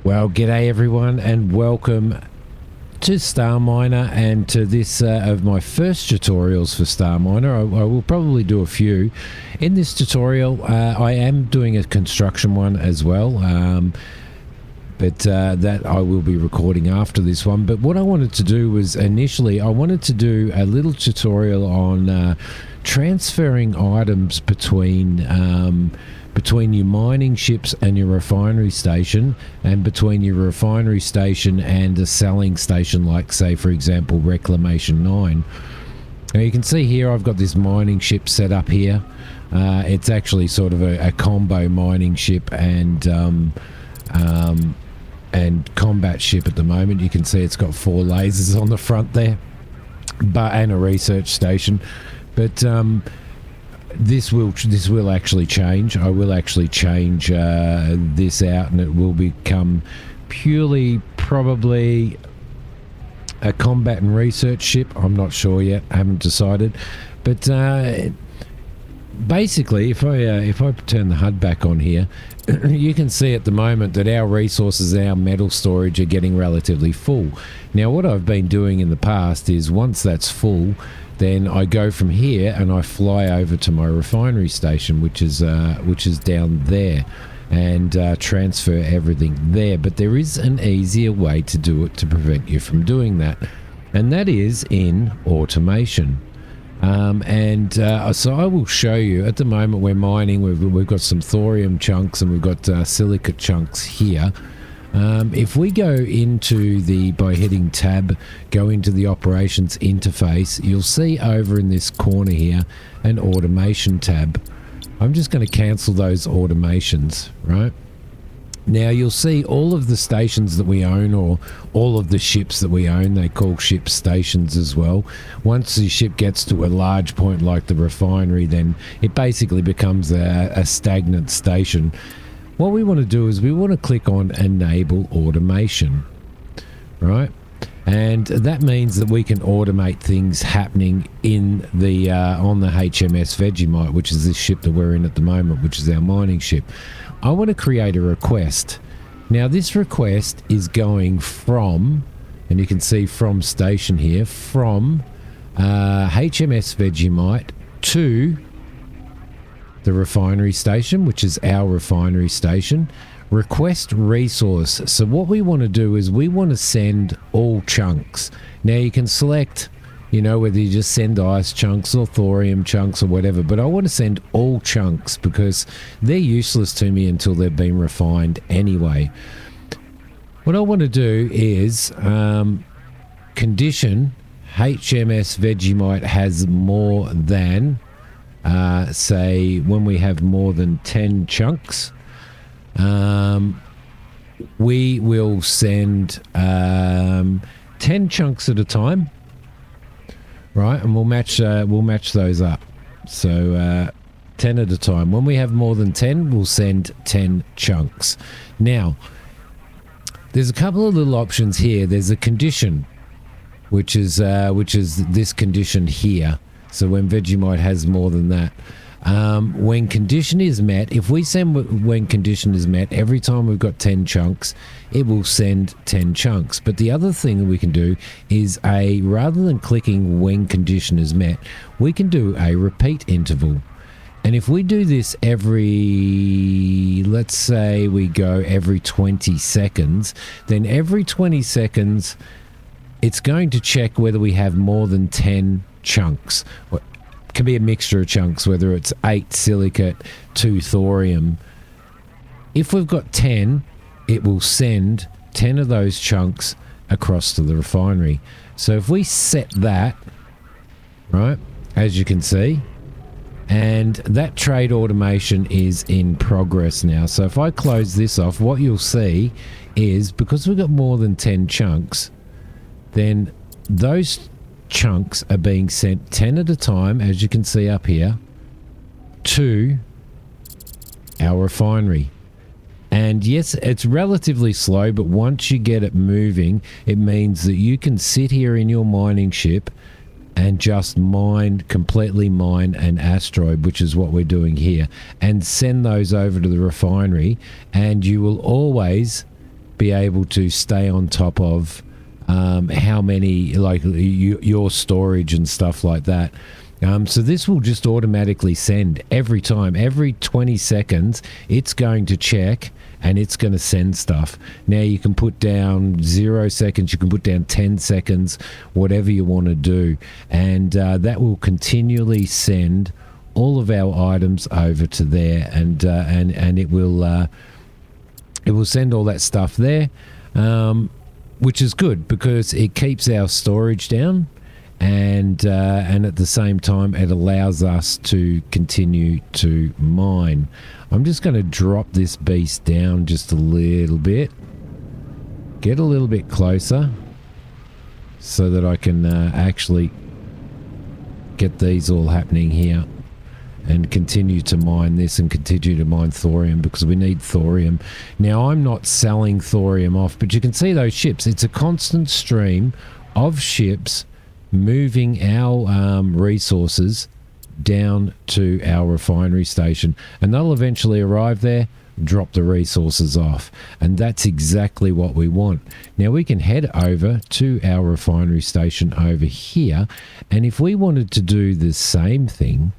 Well, g'day everyone, and welcome to Starminer and to this of my first tutorials for Starminer. I will probably do a few. In this tutorial, I am doing a construction one as well, but that I will be recording after this one. But what I wanted to do was initially, I wanted to do a little tutorial on transferring items between your mining ships and your refinery station, and between your refinery station and a selling station, like, say, for example, Reclamation 9. Now you can see here I've got this mining ship set up here. It's actually sort of a combo mining ship and combat ship at the moment. You can see it's got 4 lasers on the front there, and a research station. But this will actually change. I will actually change this out, and it will become purely probably a combat and research ship. I'm not sure yet. I haven't decided. But basically, if I turn the HUD back on here, you can see at the moment that our resources, our metal storage, are getting relatively full. Now, what I've been doing in the past is, once that's full, then I go from here and I fly over to my refinery station, which is down there, and transfer everything there. But there is an easier way to do it to prevent you from doing that, and that is in automation. So I will show you. At the moment we're mining. We've got some thorium chunks, and we've got silica chunks here. If we go into by hitting tab, go into the operations interface, you'll see over in this corner here an automation tab. I'm just going to cancel those automations, right? Now you'll see all of the stations that we own, or all of the ships that we own. They call ships stations as well. Once the ship gets to a large point like the refinery, then it basically becomes a stagnant station. What we want to do is we want to click on Enable Automation, right? And that means that we can automate things happening in the on the HMS Vegemite, which is this ship that we're in at the moment, which is our mining ship. I want to create a request. Now this request is going from, and you can see from station here, from HMS Vegemite to the refinery station, which is our refinery station. Request resource. So what we want to do is we want to send all chunks. Now you can select, whether you just send ice chunks or thorium chunks or whatever, but I want to send all chunks because they're useless to me until they've been refined anyway. What I want to do is condition HMS Vegemite has more than, say, when we have more than 10 chunks, we will send 10 chunks at a time, right? And we'll match those up. So 10 at a time. When we have more than 10, we'll send 10 chunks. Now, there's a couple of little options here. There's a condition, which is this condition here. So when Vegemite has more than that, when condition is met, if we send when condition is met, every time we've got 10 chunks, it will send 10 chunks. But the other thing that we can do is rather than clicking when condition is met, we can do a repeat interval. And if we do this let's say we go every 20 seconds, then every 20 seconds, it's going to check whether we have more than 10 chunks. It can be a mixture of chunks, whether it's 8 silicate, 2 thorium. If we've got 10, it will send 10 of those chunks across to the refinery. So if we set that, right, as you can see, and that trade automation is in progress now. So if I close this off, what you'll see is, because we've got more than 10 chunks, then those chunks are being sent 10 at a time, as you can see up here, to our refinery. And yes, it's relatively slow, but once you get it moving, it means that you can sit here in your mining ship and just completely mine an asteroid, which is what we're doing here, and send those over to the refinery, and you will always be able to stay on top of how many, like your storage and stuff like that. So this will just automatically send every time, every 20 seconds, it's going to check and it's going to send stuff. Now you can put down 0 seconds, you can put down 10 seconds, whatever you want to do. And that will continually send all of our items over to there, and it will send all that stuff there, which is good because it keeps our storage down. And at the same time, it allows us to continue to mine. I'm just going to drop this beast down just a little bit. Get a little bit closer so that I can actually get these all happening here and continue to mine this and continue to mine thorium because we need thorium. Now, I'm not selling thorium off, but you can see those ships. It's a constant stream of ships moving our resources down to our refinery station, and they'll eventually arrive there, drop the resources off, and that's exactly what we want. Now we can head over to our refinery station over here, and if we wanted to do the same thing,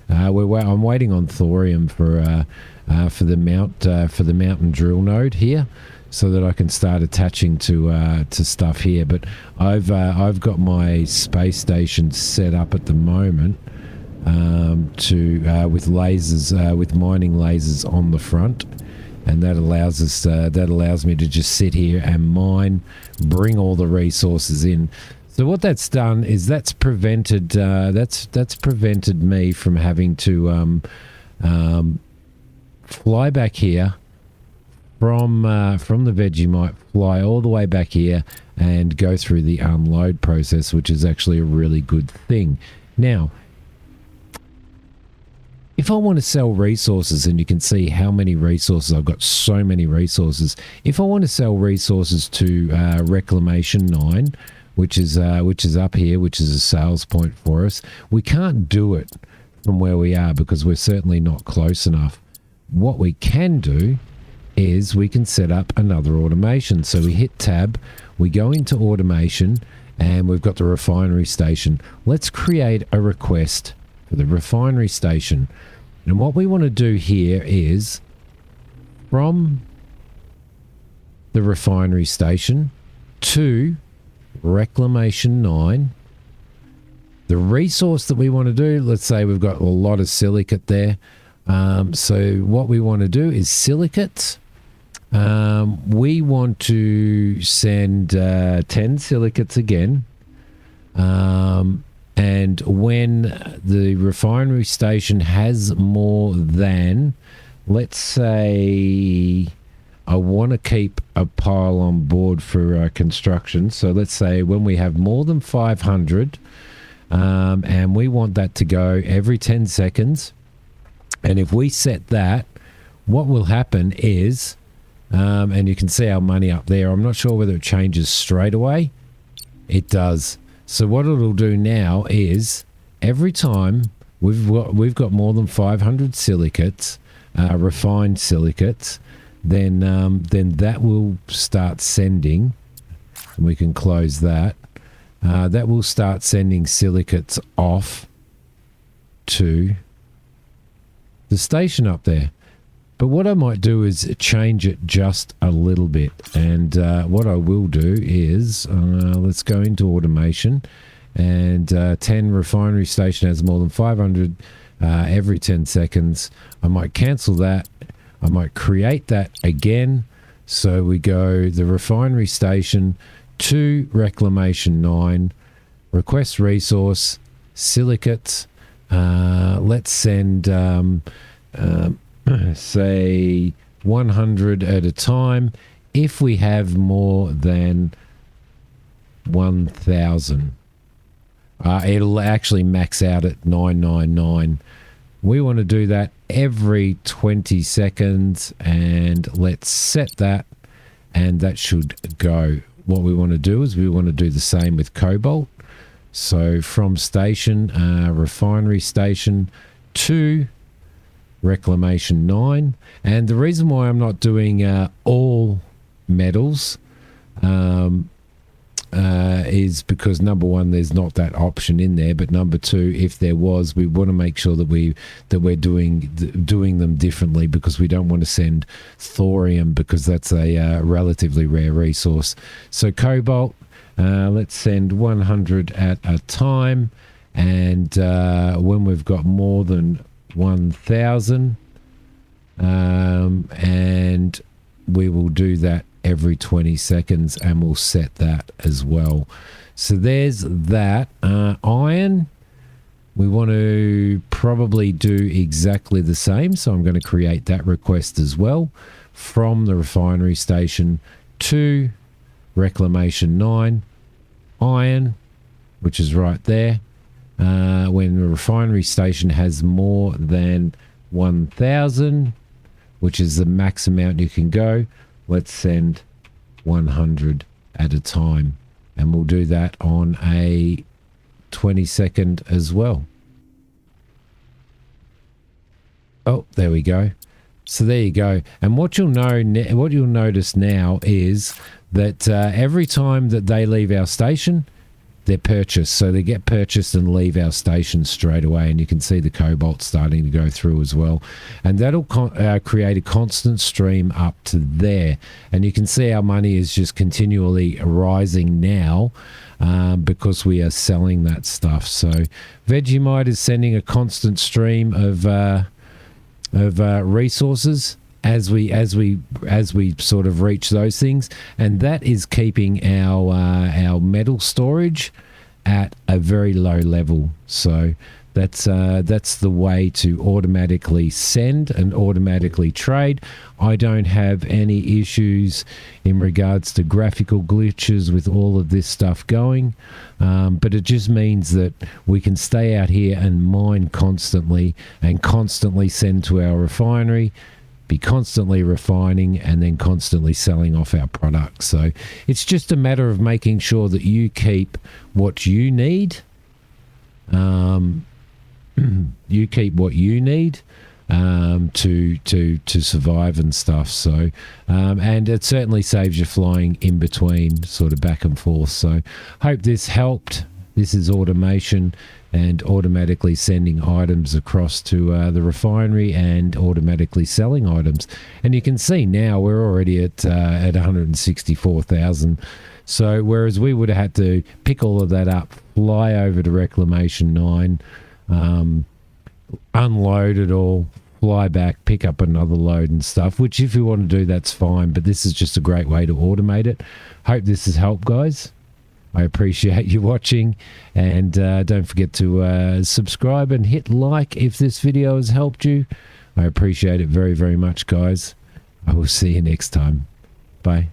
I'm waiting on thorium for the mountain drill node here, so that I can start attaching to stuff here. But I've got my space station set up at the moment with lasers, with mining lasers on the front, and that allows me to just sit here and mine, bring all the resources in. So what that's done is that's prevented me from having to fly back here from the Vegemite, fly all the way back here and go through the unload process, which is actually a really good thing. Now, if I want to sell resources, and you can see how many resources, I've got so many resources. If I want to sell resources to Reclamation 9, which is up here, which is a sales point for us, we can't do it from where we are because we're certainly not close enough. What we can do is we can set up another automation. So we hit tab, we go into automation, and we've got the refinery station. Let's create a request for the refinery station. And what we want to do here is from the refinery station to Reclamation 9, the resource that we want to do, let's say we've got a lot of silicate there. So what we want to do is silicate. We want to send 10 silicates again. And when the refinery station has more than, let's say, I want to keep a pile on board for construction. So let's say when we have more than 500, and we want that to go every 10 seconds. And if we set that, what will happen is, and you can see our money up there. I'm not sure whether it changes straight away. It does. So what it'll do now is every time we've got more than 500 silicates, refined silicates, then that will start sending, and we can close that. That will start sending silicates off to the station up there. But what I might do is change it just a little bit. And what I will do is, let's go into automation. And 10 refinery station has more than 500 every 10 seconds. I might cancel that. I might create that again. So we go the refinery station to Reclamation 9, request resource, silicates. Let's send... say 100 at a time. If we have more than 1,000, it'll actually max out at 999. We want to do that every 20 seconds, and let's set that, and that should go. What we want to do is we want to do the same with cobalt. So from station, refinery station to Reclamation 9. And the reason why I'm not doing all metals is because, number one, there's not that option in there, but number two, if there was, we want to make sure that we're doing them differently, because we don't want to send thorium, because that's a relatively rare resource. So cobalt, let's send 100 at a time, and when we've got more than 1,000, and we will do that every 20 seconds, and we'll set that as well. So there's that. Iron, we want to probably do exactly the same, so I'm going to create that request as well, from the refinery station to reclamation 9. Iron, which is right there. When the refinery station has more than 1,000, which is the max amount you can go, let's send 100 at a time, and we'll do that on a 20-second as well. Oh, there we go. So there you go. And what you'll notice now is that every time that they leave our station, they're purchased. So they get purchased and leave our station straight away, and you can see the cobalt starting to go through as well, and that'll create a constant stream up to there, and you can see our money is just continually rising now, because we are selling that stuff. So Vegemite is sending a constant stream of resources as we sort of reach those things, and that is keeping our metal storage at a very low level. So that's the way to automatically send and automatically trade. I don't have any issues in regards to graphical glitches with all of this stuff going, but it just means that we can stay out here and mine constantly and constantly send to our refinery, be constantly refining, and then constantly selling off our products. So it's just a matter of making sure that you keep what you need. You keep what you need to survive and stuff. So and it certainly saves you flying in between, sort of back and forth. So hope this helped. This is automation and automatically sending items across to the refinery and automatically selling items. And you can see now we're already at 164,000. So whereas we would have had to pick all of that up, fly over to Reclamation 9, unload it all, fly back, pick up another load and stuff, which if you want to do, that's fine. But this is just a great way to automate it. Hope this has helped, guys. I appreciate you watching, and don't forget to subscribe and hit like if this video has helped you. I appreciate it very, very much, guys. I will see you next time. Bye.